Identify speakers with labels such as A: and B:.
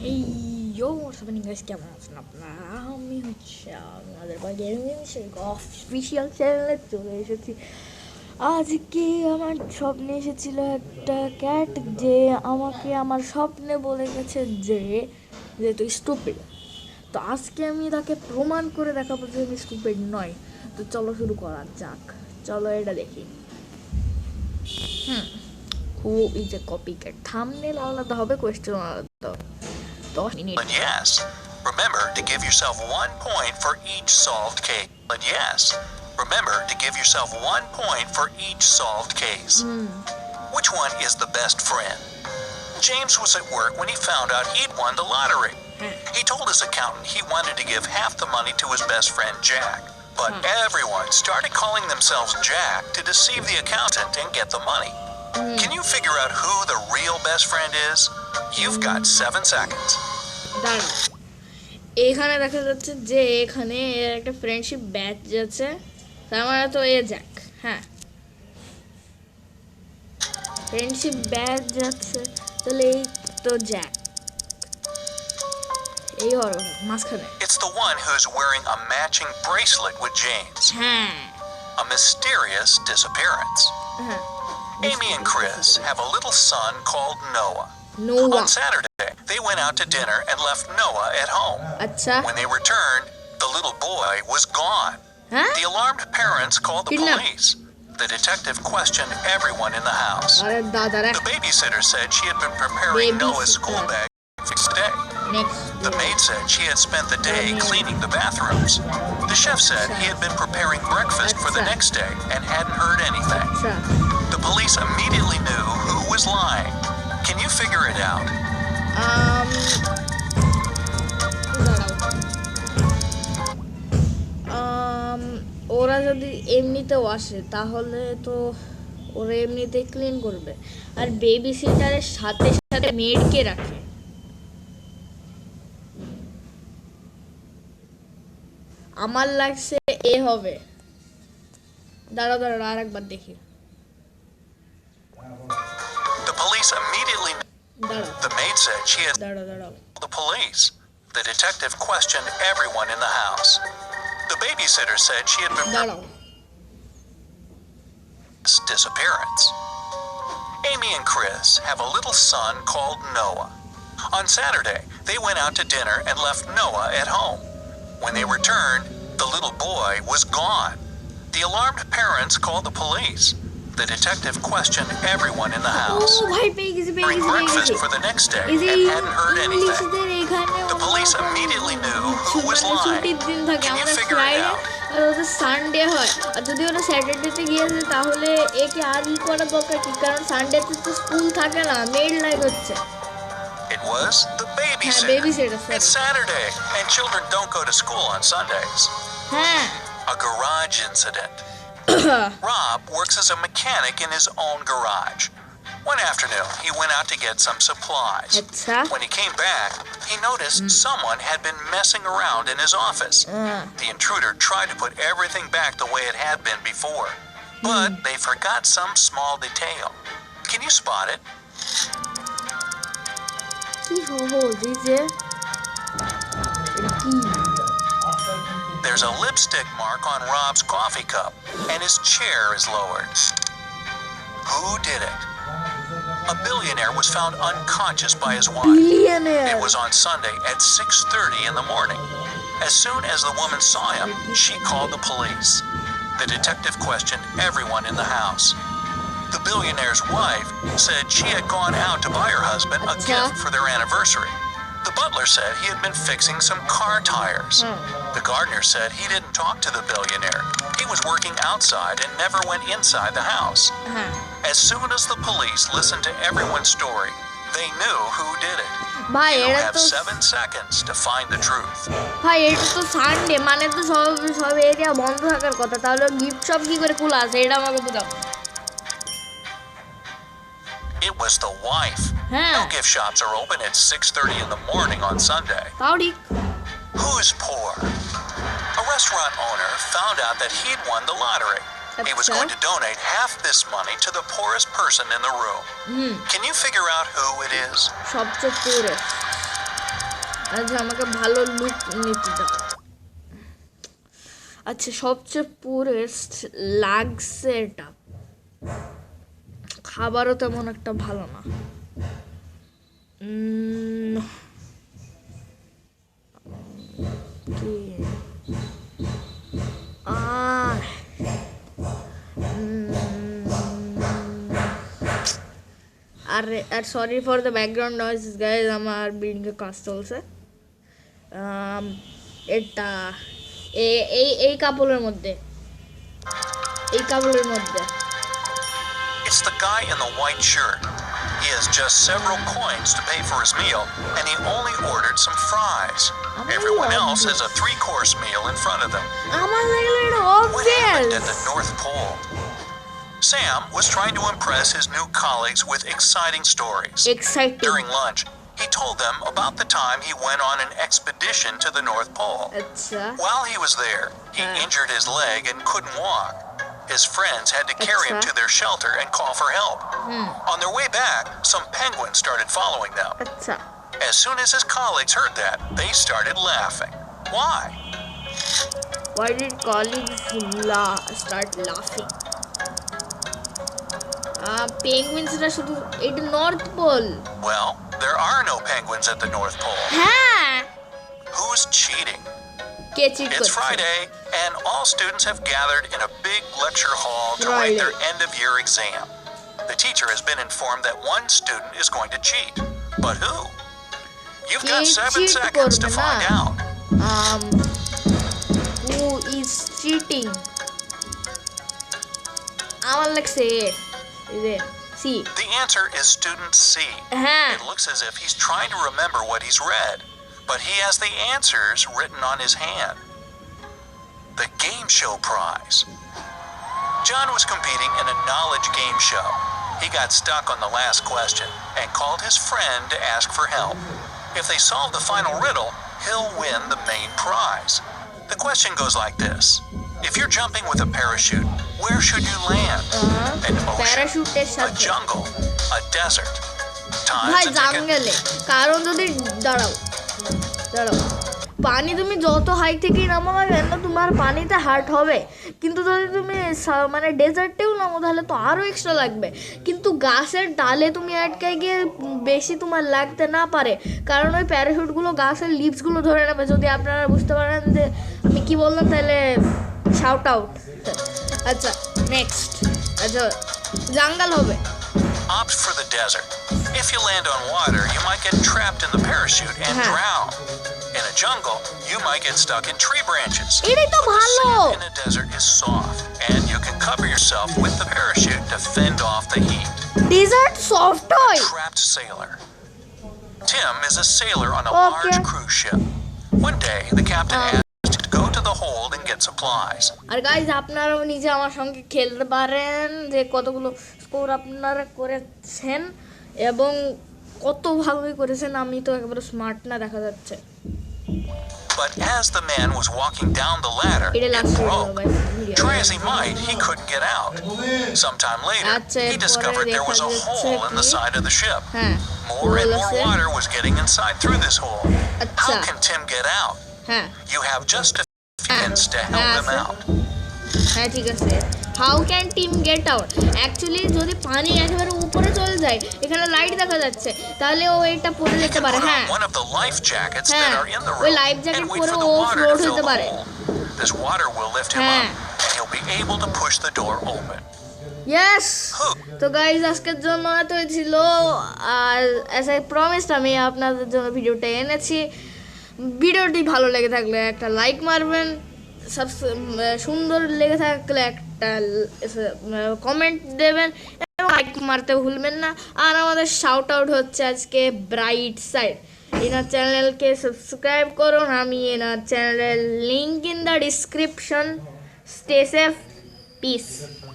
A: Hey yo, what's happening guys? কেমন আছেন আপনারা? আমি হচ্ছে আমাদের গেমিং অফিসিয়াল চ্যানেলে চলে এসেছি। আজকে আমার স্বপ্নে এসেছিল একটা ক্যাট, যে আমাকে আমার স্বপ্নে বলে গেছে যে তুই স্টুপিড। তো আজকে আমি তাকে প্রমাণ করে দেখাবো যে আমি স্টুপিড নয়। তো চলো শুরু করা যাক। চলো এটা দেখি। Who is a copy cat? Thumbnail আলাদা হবে, কোয়েশ্চেন আলাদা হবে। 10 minutes.
B: But yes, remember to give yourself 1 point for each solved case. But yes, remember to give yourself 1 point for each solved case. Which one is the best friend? James was at work when he found out he'd won the lottery. He told his accountant he wanted to give half the money to his best friend Jack. But everyone started calling themselves Jack to deceive the accountant and get the money. Can you figure out who the real best friend is? You've got 7 seconds.
A: দাঁড়ান, এখানে দেখা যাচ্ছে যে এখানে এর একটা friendship batch আছে, তার মানে তো এ জ্যাক। হ্যাঁ, ফ্রেন্ডশিপ ব্যাচ যাচ্ছে, তাহলে এই তো জ্যাক, এই হওয়ার কথা মাঝখানে।
B: It's the one who's wearing a matching bracelet with James.
A: হ্যাঁ,
B: A mysterious disappearance.
A: হ্যাঁ।
B: Amy and Chris have a little son called Noah.
A: নোয়া।
B: On Saturday, they went out to dinner and left Noah at home.
A: আচ্ছা,
B: When they returned, the little boy was gone.
A: হ্যাঁ,
B: The alarmed parents called the
A: Kidnap.
B: police. The detective questioned everyone in the house.
A: আরে দাদারা
B: The babysitter said she had been preparing Noah's school bag for the day.
A: Next.
B: The maid said she had spent the day cleaning the bathrooms. The chef said he had been preparing breakfast for the next day and hadn't heard anything.
A: আচ্ছা,
B: The police immediately knew who was lying. Can you figure it out?
A: ওরা যদি এমনিতেও আসে তাহলে তো ওরা এমনিতেই clean করবে, আর বেবি সিটারের সাথে সাথে মেডকে রাখে। আমার লাগছে এ হবে। দাঁড়াও দাঁড়াও, আর একবার দেখি।
B: The police immediately
A: দাঁড়াও
B: The maid said she had
A: দাঁড়াও দাঁড়াও
B: called the police. The detective questioned everyone in the house. The babysitter said she had been
A: দাঁড়াও।
B: disappearance. Amy and Chris have a little son called Noah. On Saturday, they went out to dinner and left Noah at home. When they returned, the little boy was gone. The alarmed parents called the police. The detective questioned everyone in the house.
A: ও ভাই, পেয়ে গেছি পেয়ে
B: During
A: গেছি পেয়ে
B: breakfast
A: গেছি।
B: for the next day
A: এই যে
B: and hadn't heard anything.
A: ইংলিশদের এখানে
B: The police immediately knew who was
A: ছুটির
B: lying.
A: দিন থাকে,
B: Can you
A: আমাদের
B: figure it
A: ফ্রাইডে
B: out?
A: আর ওদের সানডে হয়। আর যদি ওরা স্যাটারডেতে গিয়েছে তাহলে একে আর ই করার দরকার কি? কারণ সানডেতে তো স্কুল থাকে না, মেড লাইক হচ্ছে।
B: It was the
A: হ্যাঁ,
B: babysitter.
A: babysitter, sorry.
B: It's Saturday, and children don't go to school on Sundays.
A: হ্যাঁ।
B: A garage incident. Rob works as a mechanic in his own garage. One afternoon, he went out to get some supplies.
A: আচ্ছা।
B: When he came back, he noticed someone had been messing around in his office. The intruder tried to put everything back the way it had been before, but they forgot some small detail. Can you spot it?
A: কি সহজ এই যে, এটা কি?
B: There's a lipstick mark on Rob's coffee cup, and his chair is lowered. Who did it? A billionaire was found unconscious by his wife.
A: Billionaire.
B: It was on Sunday at 6:30 in the morning. As soon as the woman saw him, she called the police. The detective questioned everyone in the house. The billionaire's wife said she had gone out to buy her husband a gift for their anniversary. The butler said he had been fixing some car tires. The gardener said he didn't talk to the billionaire. He was working outside and never went inside the house. As soon as the police listened to everyone's story, they knew who did it.
A: ভাই
B: You
A: এটা
B: have
A: তো
B: 7 seconds to find the truth.
A: ভাই এটা তো Sunday, মানে তো সব সব এরিয়া বন্ধ থাকার কথা, তাহলে গিফট শপ কি করে খোলা আছে এটা আমাকে বোঝাও।
B: It was the wife.
A: হ্যাঁ,
B: No gift shops are open at 6:30 in the morning on Sunday.
A: তাও ঠিক।
B: Who's poor? A restaurant owner found out that he'd won the lottery. He was going to donate half this money to the poorest person in the room. Can you figure out who it is?
A: সবচেয়ে পুরে আচ্ছা আমাকে ভালো look নিতে দাও। আচ্ছা সবচেয়ে পুরেস্ট লাগছে এটা, খাবারও তেমন একটা ভালো না। কি আর sorry for the background noise guys, আমার বিল্ডিংয়ে কাজ চলছে। এটা এই কাপড়ের মধ্যে, এই কাপড়ের মধ্যে
B: It's the guy in the white shirt. He has just several coins to pay for his meal, and he only ordered some fries. Everyone else has a 3-course meal in front of them. What happened at the North Pole? Sam was trying to impress his new colleagues with exciting stories. During lunch, he told them about the time he went on an expedition to the North Pole. While he was there, he injured his leg and couldn't walk. His friends had to carry him to their shelter and call for help. On their way back, some penguins started following them. As soon as his colleagues heard that, they started laughing. Why?
A: Why did colleagues start laughing? Penguins are at the North Pole.
B: Well, there are no penguins at the North Pole. Who's cheating? It's Friday, and all students have gathered in a big lecture hall to write their end-of-year exam. The teacher has been informed that one student is going to cheat. But who? You've got 7 seconds to find out.
A: Who is cheating? I want to say C.
B: The answer is student C. It looks as if he's trying to remember what he's read, but he has the answers written on his hand. The game show prize. John was competing in a knowledge game show. He got stuck on the last question and called his friend to ask for help. If they solve the final riddle, he'll win the main prize. The question goes like this. If you're jumping with a parachute, where should you land? An ocean, a jungle, a desert. Time's a ticket.
A: কারণ যদি দাঁড়াও পানি তুমি যত high থেকেই নামো না কেন তোমার পানিতে হার্ট হবে, কিন্তু যদি তুমি মানে ডেজার্টেও নামো তাহলে তো আরও এক্সট্রা লাগবে। কিন্তু গাছের ডালে তুমি আটকে গিয়ে বেশি তোমার লাগতে না পারে, কারণ ওই প্যারাশুটগুলো গাছের লিভসগুলো ধরে নেবে। যদি আপনারা বুঝতে পারেন যে আমি কি বললাম তাহলে শাউট আউট। আচ্ছা নেক্সট, আচ্ছা জঙ্গল হবে।
B: Opt for the desert. If you land on water, you might get trapped in the parachute and drown. In a jungle, you might get stuck in tree branches.
A: The
B: sand in a desert is soft, and you can cover yourself with the parachute to fend off the heat.
A: Desert soft toy.
B: Trapped sailor. Tim is a sailor on a large cruise ship. One day, the captain asked to go to the hold and get supplies.
A: আর guys আপনারাও নিজে আমার সঙ্গে খেলতে পারেন যে কতগুলো score আপনারা করেছেন এবং কত ভালোই করেছেন। আমি তো একেবারে স্মার্ট না দেখা যাচ্ছে।
B: But as the man was walking down the ladder, it broke. Try as he might, he couldn't get out. Sometime later, he discovered there was a hole in the side of the ship. More and more water was getting inside through this hole. How can Tim get out? You have just a few minutes to help him out.
A: ঠিক আছে। How can team get out? Actually যদি পানি একেবারে উপরে চলে যায়, এখানে light দেখা যাচ্ছে, তাহলে ও এটা পরে যেতে পারে। ওই লাইফ জ্যাকেট পরে ও ফ্লোট হতে পারে। ইয়েস। তো গাইজ আজকের জন্য এতই ছিল, আর অ্যাজ আই প্রমিসড আমি আপনাদের জন্য ভিডিওটা এনেছি। ভিডিওটি ভালো লেগে থাকলে একটা লাইক মারবেন, সুন্দর লেগে থাকলে একটা কমেন্ট দেবেন এবং লাইক মারতে ভুলবেন না। আর আমাদের শাউট আউট হচ্ছে আজকে ব্রাইট সাইড। এনার চ্যানেলকে সাবস্ক্রাইব করুন, আমি এনার চ্যানেলের link in the description. Stay safe, piece.